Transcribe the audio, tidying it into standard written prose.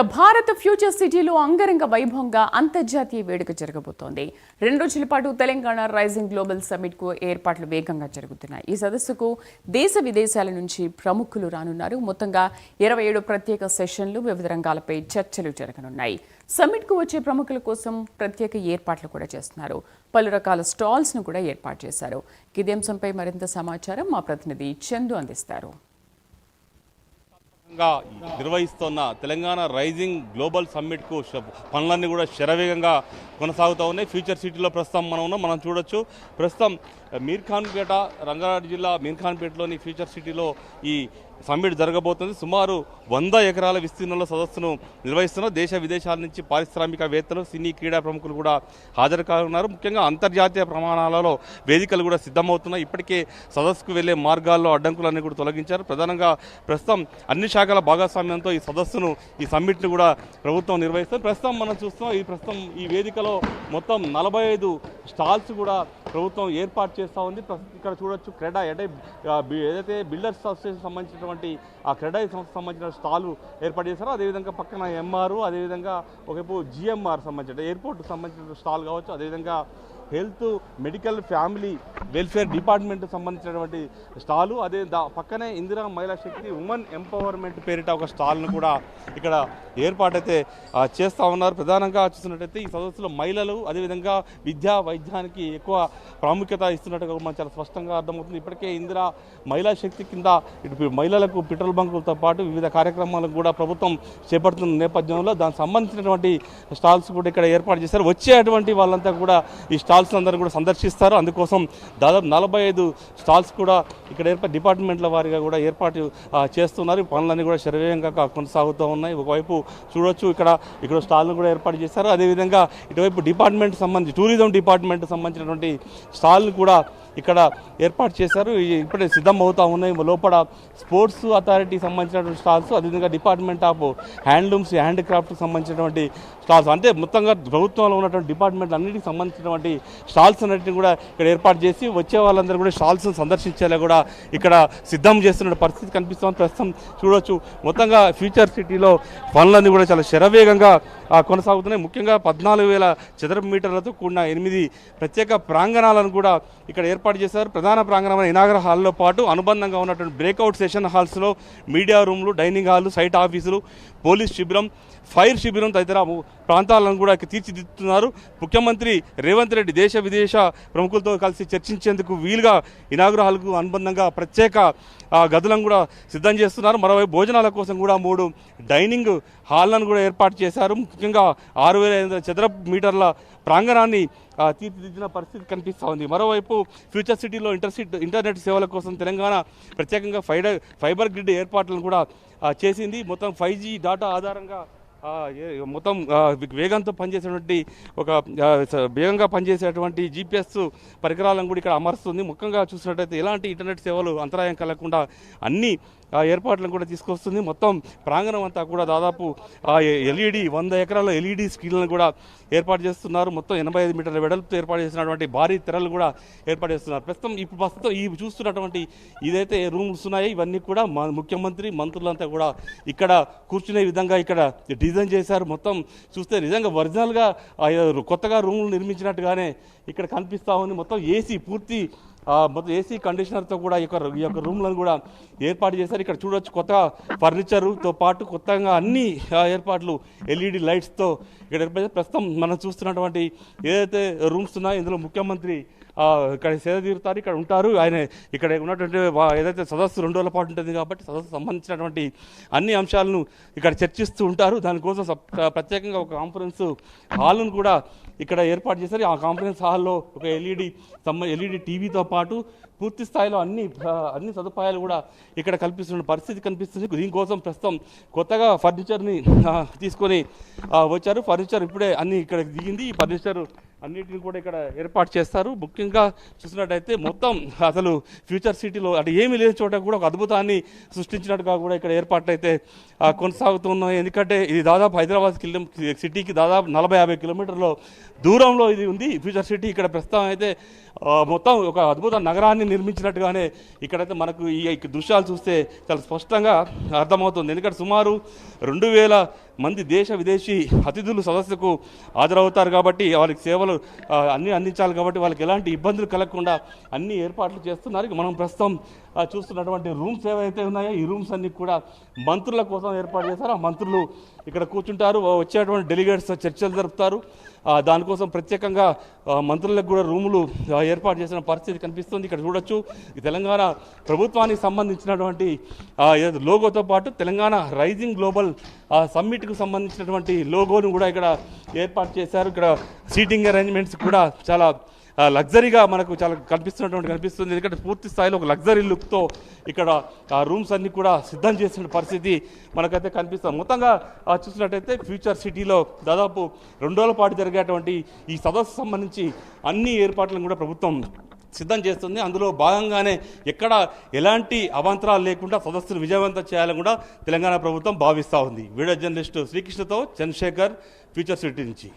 భారత ఫ్యూచర్ సిటీలో అంగరంగ వైభవంగా అంతర్జాతీయ వేడుక జరగబోతోంది. 2 రోజుల పాటు తెలంగాణ రైజింగ్ గ్లోబల్ సమ్మిట్ కు ఏర్పాట్లు వేగంగా జరుగుతున్నాయి. ఈ సదస్సుకు దేశ విదేశాల నుంచి ప్రముఖులు రానున్నారు. మొత్తంగా 27 ప్రత్యేక సెషన్లు, వివిధ రంగాలపై చర్చలు జరగనున్నాయి. సమ్మిట్ కు వచ్చే ప్రముఖుల కోసం ప్రత్యేక ఏర్పాట్లు కూడా చేస్తున్నారు. పలు రకాల స్టాల్స్ ను కూడా ఏర్పాటు చేశారు. ఇదే అంశంపై మరింత సమాచారం మా ప్రతినిధి చందు అందిస్తారు. నిర్వహిస్తున్న తెలంగాణ రైజింగ్ గ్లోబల్ సమ్మిట్ కు పనులన్నీ కూడా శరవేగంగా కొనసాగుతూ ఉన్నాయి. ఫ్యూచర్ సిటీలో ప్రస్తుతం మనం చూడొచ్చు. ప్రస్తుతం మీర్ఖాన్పేట, రంగారెడ్డి జిల్లా మీర్ఖాన్పేటలోని ఫ్యూచర్ సిటీలో ఈ సమ్మిట్ జరగబోతుంది. సుమారు 100 ఎకరాల విస్తీర్ణంలో సదస్సును నిర్వహిస్తున్న దేశ విదేశాల నుంచి పారిశ్రామికవేత్తలు, సినీ క్రీడా ప్రముఖులు కూడా హాజరు కానున్నారు. ముఖ్యంగా అంతర్జాతీయ ప్రమాణాలలో వేదికలు కూడా సిద్ధమవుతున్నాయి. ఇప్పటికే సదస్సుకు వెళ్లే మార్గాల్లో అడ్డంకులన్నీ కూడా తొలగించారు. ప్రధానంగా ప్రస్తుతం అన్ని శాఖల భాగస్వామ్యంతో ఈ సదస్సును, ఈ సమ్మిట్ను కూడా ప్రభుత్వం నిర్వహిస్తుంది. ప్రస్తుతం మనం చూస్తున్నాం ఈ వేదికలో మొత్తం 45 స్టాల్స్ కూడా ప్రభుత్వం ఏర్పాటు చేస్తూ ఉంది. ఇక్కడ చూడొచ్చు క్రెడా, అంటే ఏదైతే బిల్డర్స్ అసోసియేషన్ సంబంధించినటువంటి ఆ క్రెడా సంస్థకు సంబంధించిన స్టాల్ ఏర్పాటు చేశారో, అదేవిధంగా పక్కన ఎంఆర్, అదేవిధంగా ఒకవైపు జిఎంఆర్ సంబంధించిన ఎయిర్పోర్ట్కి సంబంధించిన స్టాల్ కావచ్చు, అదేవిధంగా health, medical, family welfare department సంబంధించినటువంటి స్టాలు, అదే పక్కనే ఇందిరా మహిళా శక్తి ఉమెన్ ఎంపవర్మెంట్ పేరిట ఒక స్టాల్ను కూడా ఇక్కడ ఏర్పాటైతే చేస్తూ ఉన్నారు. ప్రధానంగా చూస్తున్నట్టయితే ఈ సదస్సులో మహిళలు, అదేవిధంగా విద్యా వైద్యానికి ఎక్కువ ప్రాముఖ్యత ఇస్తున్నట్టుగా మనం చాలా స్పష్టంగా అర్థమవుతుంది. ఇప్పటికే ఇందిరా మహిళా శక్తి కింద ఇటు మహిళలకు పెట్రోల్ బంకులతో పాటు వివిధ కార్యక్రమాలకు కూడా ప్రభుత్వం చేపడుతున్న నేపథ్యంలో దానికి సంబంధించినటువంటి స్టాల్స్ కూడా ఇక్కడ ఏర్పాటు చేశారు. వచ్చేటువంటి వాళ్ళంతా కూడా ఈ స్టాల్స్ అందరూ కూడా సందర్శిస్తారు. అందుకోసం దాదాపు 45 స్టాల్స్ కూడా ఇక్కడ డిపార్ట్మెంట్ల వారిగా కూడా ఏర్పాటు చేస్తున్నారు. పనులన్నీ కూడా శరవేగంగా కొనసాగుతూ ఉన్నాయి. ఒకవైపు చూడొచ్చు ఇక్కడ స్టాల్ను కూడా ఏర్పాటు చేశారు. అదేవిధంగా ఇటువైపు టూరిజం డిపార్ట్మెంట్ సంబంధించినటువంటి స్టాల్ను కూడా ఇక్కడ ఏర్పాటు చేశారు. ఇప్పుడే సిద్ధం అవుతూ ఉన్నాయి. లోపల స్పోర్ట్స్ అథారిటీ సంబంధించినటువంటి స్టాల్స్, అదేవిధంగా డిపార్ట్మెంట్ ఆఫ్ హ్యాండ్లూమ్స్, హ్యాండ్ క్రాఫ్ట్కి సంబంధించినటువంటి స్టాల్స్, అంటే మొత్తంగా ప్రభుత్వంలో ఉన్నటువంటి డిపార్ట్మెంట్ అన్నిటికి సంబంధించినటువంటి స్టాల్స్ అన్నింటినీ కూడా ఇక్కడ ఏర్పాటు చేసి వచ్చే వాళ్ళందరూ కూడా స్టాల్స్ను సందర్శించేలా కూడా ఇక్కడ సిద్ధం చేస్తున్న పరిస్థితి కనిపిస్తుంది. ప్రస్తుతం చూడవచ్చు మొత్తంగా ఫ్యూచర్ సిటీలో పనులన్నీ కూడా చాలా శరవేగంగా కొనసాగుతున్నాయి. ముఖ్యంగా 14,000 చదరపు మీటర్లతో కూడిన 8 ప్రత్యేక ప్రాంగణాలను కూడా ఇక్కడ ఏర్పాటు చేశారు. ప్రధాన ప్రాంగణమైన ఇనాగరల్ హాల్లో పాటు అనుబంధంగా ఉన్నటువంటి బ్రేక్అవుట్ సెషన్ హాల్స్లో మీడియా రూమ్లు, డైనింగ్ హాల్లు, సైట్ ఆఫీసులు, పోలీస్ శిబిరం, ఫైర్ శిబిరం తదితర ప్రాంతాలను కూడా తీర్చిదిద్దుతున్నారు. ముఖ్యమంత్రి రేవంత్ రెడ్డి దేశ విదేశ ప్రముఖులతో కలిసి చర్చించేందుకు వీలుగా ఇనాగరల్ హాల్కు అనుబంధంగా ప్రత్యేక గదులను కూడా సిద్ధం చేస్తున్నారు. మరోవైపు భోజనాల కోసం కూడా 3 డైనింగ్ హాల్లను కూడా ఏర్పాటు చేశారు. ముఖ్యంగా 6,500 చదరపు మీటర్ల ప్రాంగణాన్ని తీర్చిదిద్దిన పరిస్థితి కనిపిస్తూ ఉంది. మరోవైపు ఫ్యూచర్ సిటీలో ఇంటర్నెట్ సేవల కోసం తెలంగాణ ప్రత్యేకంగా ఫైబర్ గ్రిడ్ ఏర్పాట్లను కూడా చేసింది. మొత్తం 5G డాటా ఆధారంగా మొత్తం వేగంగా పనిచేసేటువంటి GPS పరికరాలను కూడా ఇక్కడ అమరుస్తుంది. ముఖ్యంగా చూసినట్టయితే ఎలాంటి ఇంటర్నెట్ సేవలు అంతరాయం కలగకుండా అన్ని ఏర్పాట్లను కూడా తీసుకొస్తుంది. మొత్తం ప్రాంగణం అంతా కూడా దాదాపు 100 ఎకరాల LED స్క్రీన్లను కూడా ఏర్పాటు చేస్తున్నారు. మొత్తం 85 మీటర్ల వెడల్పుతో ఏర్పాటు చేసినటువంటి భారీ తెరలు కూడా ఏర్పాటు చేస్తున్నారు. ప్రస్తుతం ఈ చూస్తున్నటువంటి ఇదైతే రూమ్స్ ఉన్నాయి, ఇవన్నీ కూడా ముఖ్యమంత్రి, మంత్రులంతా కూడా ఇక్కడ కూర్చునే విధంగా ఇక్కడ డిజైన్ చేశారు. మొత్తం చూస్తే నిజంగా ఒరిజినల్గా కొత్తగా రూములు నిర్మించినట్టుగానే ఇక్కడ కనిపిస్తూ ఉంది. మొత్తం ఏసీ కండిషనర్తో కూడా ఈ యొక్క రూమ్లను కూడా ఏర్పాటు చేశారు. ఇక్కడ చూడొచ్చు కొత్త ఫర్నిచర్తో పాటు కొత్తగా అన్ని ఏర్పాట్లు LED లైట్స్తో ఇక్కడ ఏర్పాటు. ప్రస్తుతం మనం చూస్తున్నటువంటి ఏదైతే రూమ్స్ ఉన్నాయో ఇందులో ముఖ్యమంత్రి ఇక్కడ సేద తీరుతారు, ఇక్కడ ఉంటారు. ఆయన ఇక్కడ ఉన్నటువంటి ఏదైతే సదస్సు 2 రోజుల పాటు ఉంటుంది కాబట్టి సదస్సు సంబంధించినటువంటి అన్ని అంశాలను ఇక్కడ చర్చిస్తూ ఉంటారు. దానికోసం ప్రత్యేకంగా ఒక కాన్ఫరెన్స్ హాల్ను కూడా ఇక్కడ ఏర్పాటు చేశారు. ఆ కాన్ఫరెన్స్ హాల్లో ఒక LED టీవీతో పాటు పూర్తి స్థాయిలో అన్ని సదుపాయాలు కూడా ఇక్కడ కల్పిస్తున్న పరిస్థితి కనిపిస్తుంది. దీనికోసం ప్రస్తుతం కొత్తగా ఫర్నిచర్ని తీసుకొని వచ్చారు. ఫర్నిచర్ ఇప్పుడే అన్ని ఇక్కడ దిగింది. ఈ ఫర్నిచర్ అన్నిటిని కూడా ఇక్కడ ఏర్పాటు చేస్తారు. ముఖ్యంగా చూసినట్టయితే మొత్తం అసలు ఫ్యూచర్ సిటీలో అంటే ఏమీ లేని చోట కూడా ఒక అద్భుతాన్ని సృష్టించినట్టుగా కూడా ఇక్కడ ఏర్పాట్లు అయితే కొనసాగుతున్నాయి. ఎందుకంటే ఇది దాదాపు హైదరాబాద్ సిటీకి దాదాపు 40-50 కిలోమీటర్ల దూరంలో ఇది ఉంది ఫ్యూచర్ సిటీ. ఇక్కడ ప్రస్తుతం అయితే మొత్తం ఒక అద్భుత నగరాన్ని నిర్మించినట్టుగానే ఇక్కడైతే మనకు ఈ దృశ్యాలు చూస్తే చాలా స్పష్టంగా అర్థమవుతుంది. ఎందుకంటే సుమారు 2,000 మంది దేశ విదేశీ అతిథులు సదస్సుకు హాజరవుతారు కాబట్టి వాళ్ళకి సేవలు అన్నీ అందించాలి కాబట్టి వాళ్ళకి ఎలాంటి ఇబ్బందులు కలగకుండా అన్ని ఏర్పాట్లు చేస్తున్నారు. ఇక మనం ప్రస్తుతం చూస్తున్నటువంటి రూమ్స్ ఏవైతే ఉన్నాయో ఈ రూమ్స్ అన్ని కూడా మంత్రుల కోసం ఏర్పాటు చేశారు. ఆ మంత్రులు ఇక్కడ కూర్చుంటారు, వచ్చేటువంటి డెలిగేట్స్ చర్చలు జరుపుతారు. దానికోసం ప్రత్యేకంగా మంత్రులకు కూడా రూములు ఏర్పాటు చేసిన పరిస్థితి కనిపిస్తుంది. ఇక్కడ చూడొచ్చు ఈ తెలంగాణ ప్రభుత్వానికి సంబంధించినటువంటి లోగోతో పాటు తెలంగాణ రైజింగ్ గ్లోబల్ సమ్మిట్కు సంబంధించినటువంటి లోగోను కూడా ఇక్కడ ఏర్పాటు చేశారు. ఇక్కడ సీటింగ్ అరేంజ్మెంట్స్ కూడా చాలా లగ్జరీగా మనకు చాలా కనిపిస్తుంది. ఎందుకంటే పూర్తి స్థాయిలో ఒక లగ్జరీ లుక్తో ఇక్కడ రూమ్స్ అన్ని కూడా సిద్ధం చేసిన పరిస్థితి మనకైతే కనిపిస్తుంది. మొత్తంగా చూసినట్టయితే ఫ్యూచర్ సిటీలో దాదాపు 2 రోజుల పాటు జరిగేటువంటి ఈ సదస్సు సంబంధించి అన్ని ఏర్పాట్లను కూడా ప్రభుత్వం సిద్ధం చేస్తుంది. అందులో భాగంగానే ఎక్కడ ఎలాంటి అవాంతరాలు లేకుండా సదస్సును విజయవంతం చేయాలని కూడా తెలంగాణ ప్రభుత్వం భావిస్తూ ఉంది. వీడియో జర్నలిస్టు శ్రీకృష్ణతో చంద్రశేఖర్, ఫ్యూచర్ సిటీ నుంచి.